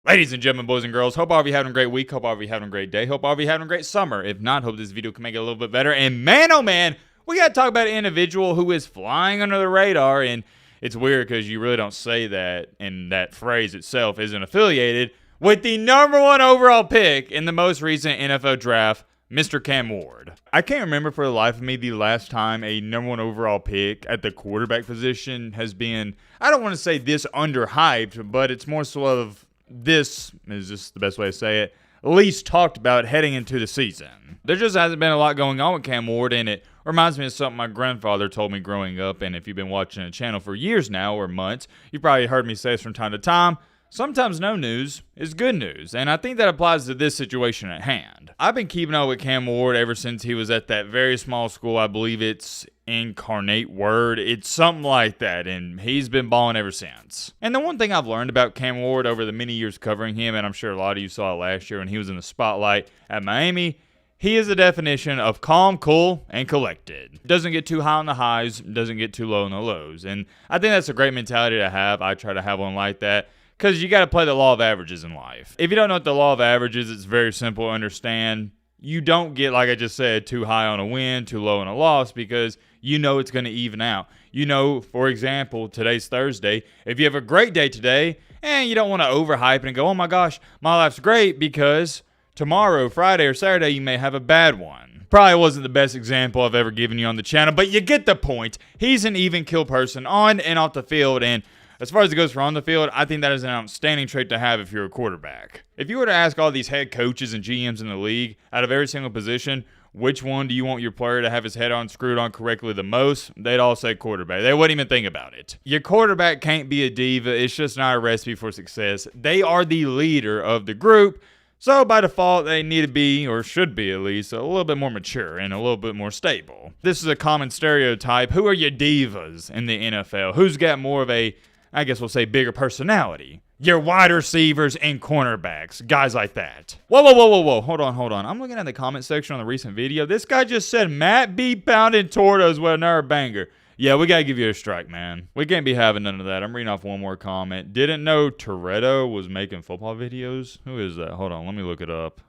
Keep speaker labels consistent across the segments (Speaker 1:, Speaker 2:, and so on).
Speaker 1: Ladies and gentlemen, boys and girls, hope all of you having a great week. Hope all of you having a great day. Hope all of you having a great summer. If not, hope this video can make it a little bit better. And man, oh man, we got to talk about an individual who is flying under the radar. And it's weird because you really don't say that, and that phrase itself isn't affiliated with the #1 overall pick in the most recent NFL draft, Mr. Cam Ward. I can't remember for the life of me the last time a #1 overall pick at the quarterback position has been, I don't want to say this underhyped, but it's more so of this is just the best way to say it, least talked about heading into the season. There just hasn't been a lot going on with Cam Ward, and it reminds me of something my grandfather told me growing up. And if you've been watching the channel for years now or months, you probably heard me say this from time to time. Sometimes no news is good news, and I think that applies to this situation at hand. I've been keeping up with Cam Ward ever since he was at that very small school. I believe it's Incarnate Word. It's something like that, and he's been balling ever since. And the one thing I've learned about Cam Ward over the many years covering him, and I'm sure a lot of you saw it last year when he was in the spotlight at Miami, he is the definition of calm, cool, and collected. Doesn't get too high on the highs, doesn't get too low on the lows. And I think that's a great mentality to have. I try to have one like that, because you got to play the law of averages in life. If you don't know what the law of averages is, it's very simple to understand. You don't get, like I just said, too high on a win, too low on a loss, because you know it's going to even out. You know, for example, today's Thursday. If you have a great day today, and you don't want to overhype it and go, oh my gosh, my life's great, because tomorrow, Friday or Saturday, you may have a bad one. Probably wasn't the best example I've ever given you on the channel, but you get the point. He's an even kill person on and off the field, and as far as it goes for on the field, I think that is an outstanding trait to have if you're a quarterback. If you were to ask all these head coaches and GMs in the league, out of every single position, which one do you want your player to have his head on screwed on correctly the most, they'd all say quarterback. They wouldn't even think about it. Your quarterback can't be a diva. It's just not a recipe for success. They are the leader of the group, so by default, they need to be, or should be at least, a little bit more mature and a little bit more stable. This is a common stereotype. Who are your divas in the NFL? Who's got more of a, I guess we'll say, bigger personality? Your wide receivers and cornerbacks, guys like that. Whoa, whoa, whoa, whoa, whoa, hold on. I'm looking at the comment section on the recent video. This guy just said Matt B pounding Tortos with another banger. Yeah, we gotta give you a strike, man. We can't be having none of that. I'm reading off one more comment. Didn't know Toretto was making football videos? Who is that? Hold on, let me look it up.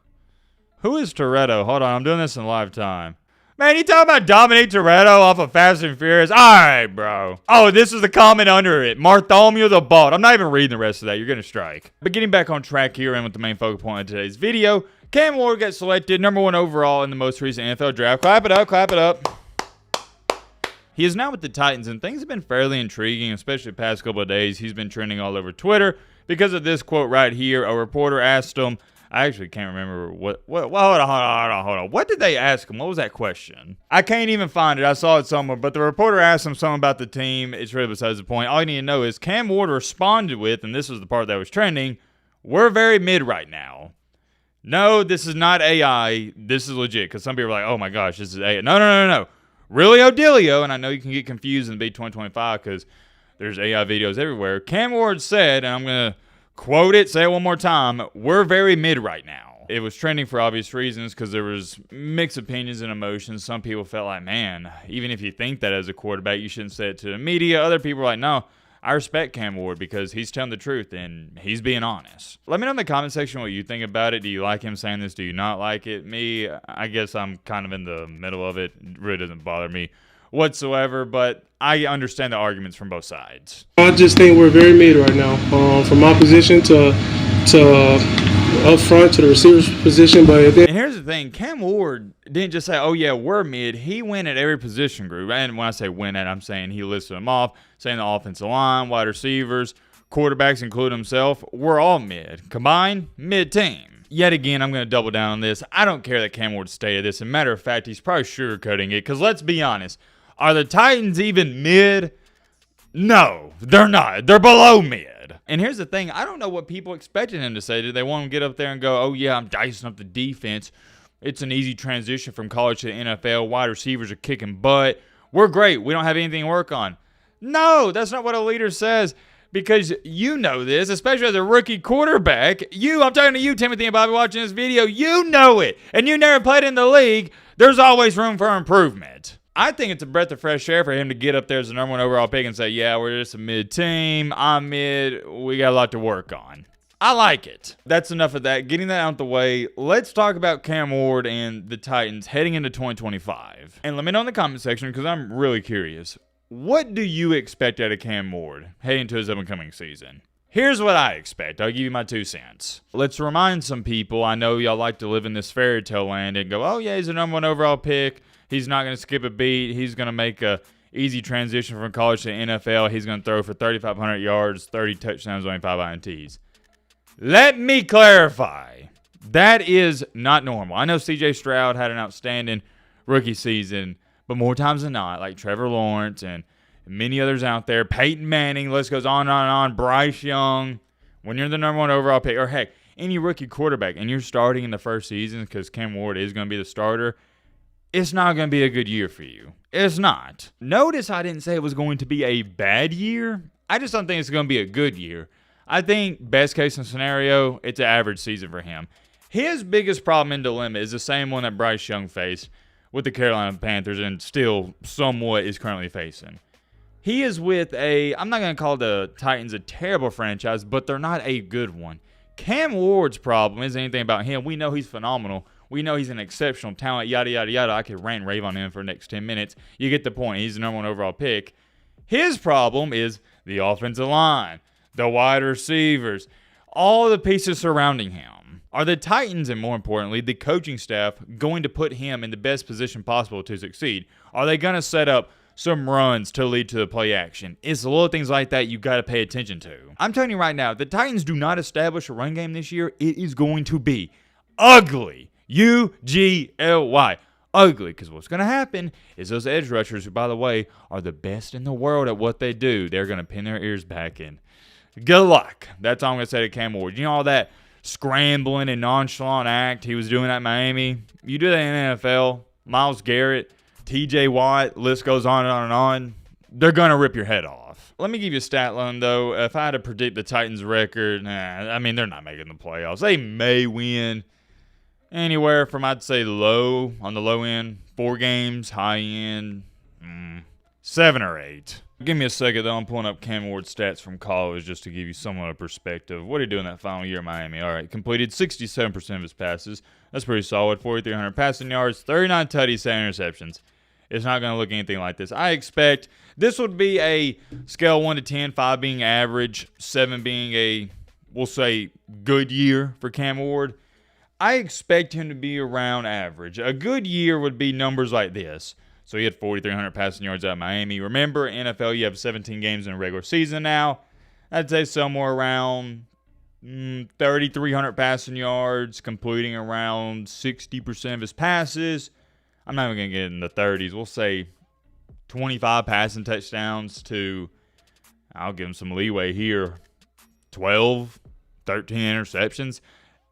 Speaker 1: Who is Toretto? Hold on, I'm doing this in live time. Man, you talking about Dominic Toretto off of Fast and Furious? All right, bro. Oh, this is the comment under it. Bartholomew the Bald. I'm not even reading the rest of that. You're going to strike. But getting back on track here and with the main focal point of today's video, Cam Ward got selected #1 overall in the most recent NFL draft. Clap it up, clap it up. He is now with the Titans, and things have been fairly intriguing, especially the past couple of days. He's been trending all over Twitter because of this quote right here. A reporter asked him, I actually can't remember what hold on. What did they ask him? What was that question? I can't even find it. I saw it somewhere, but the reporter asked him something about the team. It's really besides the point. All you need to know is Cam Ward responded with, and this was the part that was trending, we're very mid right now. No, this is not AI. This is legit, because some people are like, oh my gosh, this is AI. No. Really, Odilio, and I know you can get confused in the B2025 because there's AI videos everywhere. Cam Ward said, and I'm going to quote it, say it one more time, we're very mid right now. It was trending for obvious reasons because there was mixed opinions and emotions. Some people felt like, man, even if you think that as a quarterback, you shouldn't say it to the media. Other people were like, no, I respect Cam Ward because he's telling the truth and he's being honest. Let me know in the comment section what you think about it. Do you like him saying this? Do you not like it? Me, I guess I'm kind of in the middle of it. It really doesn't bother me whatsoever, but I understand the arguments from both sides.
Speaker 2: I just think we're very mid right now, from my position to up front to the receiver's position. But
Speaker 1: and here's the thing, Cam Ward didn't just say, oh yeah, we're mid. He went at every position group, and when I say win at, I'm saying he listed them off, saying the offensive line, wide receivers, quarterbacks, including himself, we're all mid. Combined, mid-team. Yet again, I'm going to double down on this. I don't care that Cam Ward stated this. As a matter of fact, he's probably sugarcoating it, because let's be honest, are the Titans even mid? No, they're not. They're below mid. And here's the thing. I don't know what people expected him to say. Did they want him to get up there and go, oh, yeah, I'm dicing up the defense. It's an easy transition from college to the NFL. Wide receivers are kicking butt. We're great. We don't have anything to work on. No, that's not what a leader says. Because you know this, especially as a rookie quarterback. I'm talking to you, Timothy and Bobby, watching this video. You know it. And you never played in the league. There's always room for improvement. I think it's a breath of fresh air for him to get up there as the #1 overall pick and say, yeah, we're just a mid team. I'm mid. We got a lot to work on. I like it. That's enough of that. Getting that out the way, let's talk about Cam Ward and the Titans heading into 2025. And let me know in the comment section because I'm really curious. What do you expect out of Cam Ward heading into his upcoming season? Here's what I expect. I'll give you my 2 cents. Let's remind some people, I know y'all like to live in this fairy tale land and go, oh yeah, he's the number 1 overall pick. He's not going to skip a beat. He's going to make a easy transition from college to NFL. He's going to throw for 3,500 yards, 30 touchdowns, only 5 INTs. Let me clarify. That is not normal. I know C.J. Stroud had an outstanding rookie season, but more times than not, like Trevor Lawrence and many others out there, Peyton Manning, list goes on and on and on, Bryce Young, when you're the number 1 overall pick, or heck, any rookie quarterback, and you're starting in the first season because Cam Ward is going to be the starter, it's not going to be a good year for you. It's not. Notice I didn't say it was going to be a bad year. I just don't think it's going to be a good year. I think best case scenario, it's an average season for him. His biggest problem and dilemma is the same one that Bryce Young faced with the Carolina Panthers and still somewhat is currently facing. He is with I'm not going to call the Titans a terrible franchise, but they're not a good one. Cam Ward's problem isn't anything about him. We know he's phenomenal. We know he's an exceptional talent, yada, yada, yada. I could rant and rave on him for the next 10 minutes. You get the point. He's the number 1 overall pick. His problem is the offensive line, the wide receivers, all the pieces surrounding him. Are the Titans, and more importantly, the coaching staff, going to put him in the best position possible to succeed? Are they going to set up some runs to lead to the play action? It's the little things like that you got to pay attention to. I'm telling you right now, if the Titans do not establish a run game this year, it is going to be ugly. U-G-L-Y. Ugly, because what's going to happen is those edge rushers, who, by the way, are the best in the world at what they do, they're going to pin their ears back in. Good luck. That's all I'm going to say to Cam Ward. You know all that scrambling and nonchalant act he was doing at Miami? You do that in the NFL, Myles Garrett, TJ Watt, list goes on and on and on. They're going to rip your head off. Let me give you a stat line, though. If I had to predict the Titans' record, they're not making the playoffs. They may win anywhere from, I'd say, low, on the low end, 4 games, high end, 7 or 8. Give me a second, though. I'm pulling up Cam Ward's stats from college just to give you somewhat of perspective. What did he do in that final year in Miami? All right, completed 67% of his passes. That's pretty solid. 4,300 passing yards, 39 tutties, 7 interceptions. It's not going to look anything like this. I expect this would be a scale 1 to 10, 5 being average, 7 being a, we'll say, good year for Cam Ward. I expect him to be around average. A good year would be numbers like this. So he had 4,300 passing yards out of Miami. Remember, NFL, you have 17 games in a regular season now. I'd say somewhere around 3,300 passing yards, completing around 60% of his passes. I'm not even going to get in the 30s. We'll say 25 passing touchdowns to, I'll give him some leeway here, 12, 13 interceptions.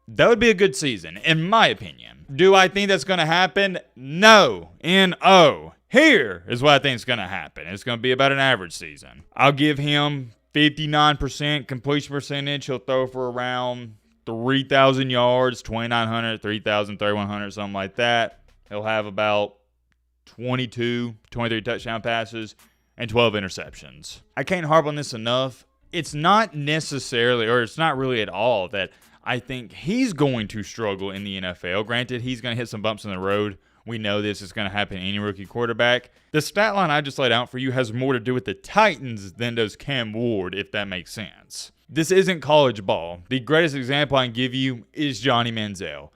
Speaker 1: That would be a good season, in my opinion. Do I think that's going to happen? No. N-O. Here is what I think is going to happen. It's going to be about an average season. I'll give him 59% completion percentage. He'll throw for around 3,000 yards, 2,900, 3,000, 3,100, something like that. He'll have about 23 touchdown passes and 12 interceptions. I can't harp on this enough. It's not necessarily, or it's not really at all, that I think he's going to struggle in the NFL. Granted, he's going to hit some bumps in the road. We know this is going to happen to any rookie quarterback. The stat line I just laid out for you has more to do with the Titans than does Cam Ward, if that makes sense. This isn't college ball. The greatest example I can give you is Johnny Manziel.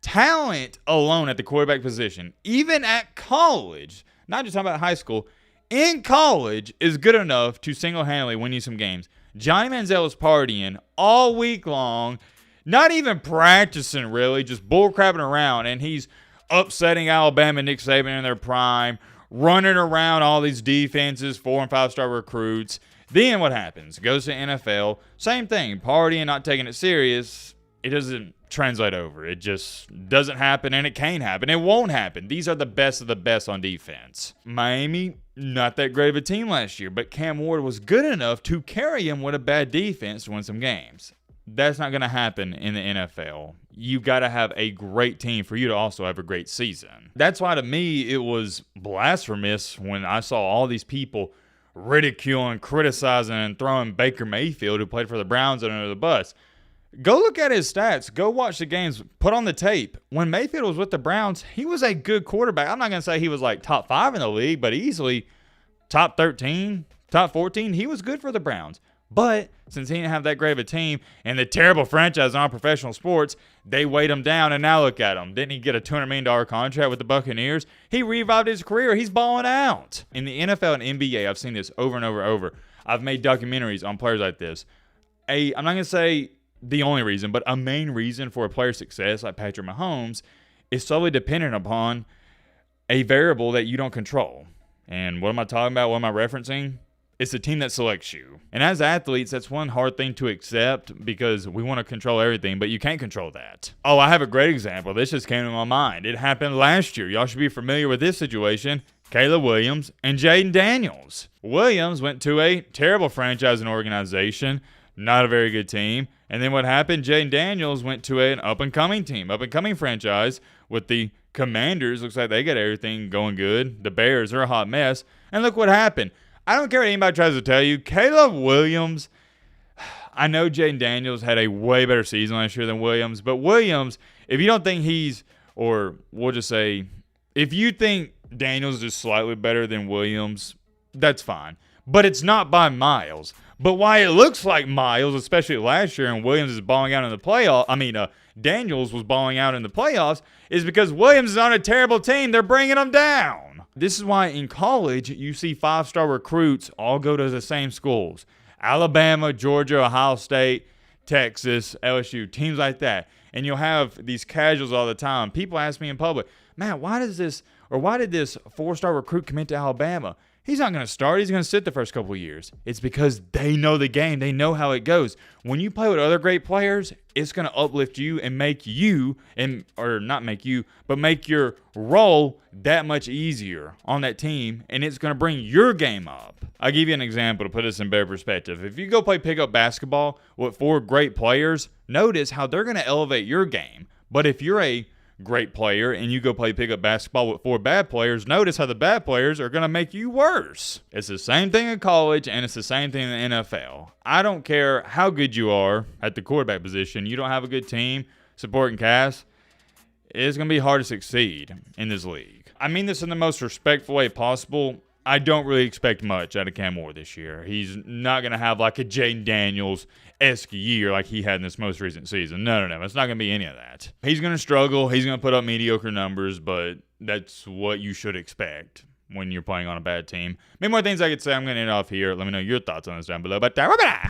Speaker 1: Talent alone at the quarterback position, even at college, not just talking about high school, in college is good enough to single-handedly win you some games. Johnny Manziel is partying all week long, not even practicing really, just bullcrapping around, and he's upsetting Alabama, Nick Saban in their prime, running around all these defenses, 4- and 5-star recruits. Then what happens? Goes to NFL, same thing, partying, not taking it serious. It doesn't translate over. It just doesn't happen, and it can't happen. It won't happen. These are the best of the best on defense. Miami, not that great of a team last year, but Cam Ward was good enough to carry him with a bad defense to win some games. That's not going to happen in the NFL. You got to have a great team for you to also have a great season. That's why, to me, it was blasphemous when I saw all these people ridiculing, criticizing, and throwing Baker Mayfield, who played for the Browns, under the bus. Go look at his stats. Go watch the games. Put on the tape. When Mayfield was with the Browns, he was a good quarterback. I'm not going to say he was like top 5 in the league, but easily top 13, top 14. He was good for the Browns. But since he didn't have that great of a team and the terrible franchise on professional sports, they weighed him down, and now look at him. Didn't he get a $200 million contract with the Buccaneers? He revived his career. He's balling out. In the NFL and NBA, I've seen this over and over and over. I've made documentaries on players like this. I'm not going to say the only reason, but a main reason for a player's success like Patrick Mahomes is solely dependent upon a variable that you don't control. And what am I talking about? What am I referencing? It's the team that selects you. And as athletes, that's one hard thing to accept because we want to control everything, but you can't control that. Oh, I have a great example. This just came to my mind. It happened last year. Y'all should be familiar with this situation. Caleb Williams and Jaden Daniels. Williams went to a terrible franchise and organization, not a very good team. And then what happened? Jaden Daniels went to an up-and-coming team, up-and-coming franchise with the Commanders. Looks like they got everything going good. The Bears are a hot mess. And look what happened. I don't care what anybody tries to tell you. Caleb Williams, I know Jaden Daniels had a way better season last year than Williams. But Williams, if you don't think he's, or we'll just say, if you think Daniels is slightly better than Williams, that's fine. But it's not by miles. But why it looks like miles, especially last year, and Williams is balling out in the playoffs, Daniels was balling out in the playoffs, is because Williams is on a terrible team. They're bringing him down. This is why in college you see 5-star recruits all go to the same schools. Alabama, Georgia, Ohio State, Texas, LSU, teams like that. And you'll have these casuals all the time. People ask me in public, man, why did this 4-star recruit commit to Alabama? He's not going to start. He's going to sit the first couple of years. It's because they know the game. They know how it goes. When you play with other great players, it's going to uplift you and make you, but make your role that much easier on that team, and it's going to bring your game up. I'll give you an example to put this in better perspective. If you go play pickup basketball with 4 great players, notice how they're going to elevate your game. But if you're a great player and you go play pickup basketball with 4 bad players, notice how the bad players are going to make you worse. It's the same thing in college, and it's the same thing in the NFL. I don't care how good you are at the quarterback position. You don't have a good team, supporting cast, it's going to be hard to succeed in this league. I mean this in the most respectful way possible. I don't really expect much out of Cam Moore this year. He's not going to have like a Jaden Daniels-esque year like he had in this most recent season. No. It's not going to be any of that. He's going to struggle. He's going to put up mediocre numbers, but that's what you should expect when you're playing on a bad team. Many more things I could say. I'm going to end off here. Let me know your thoughts on this down below. But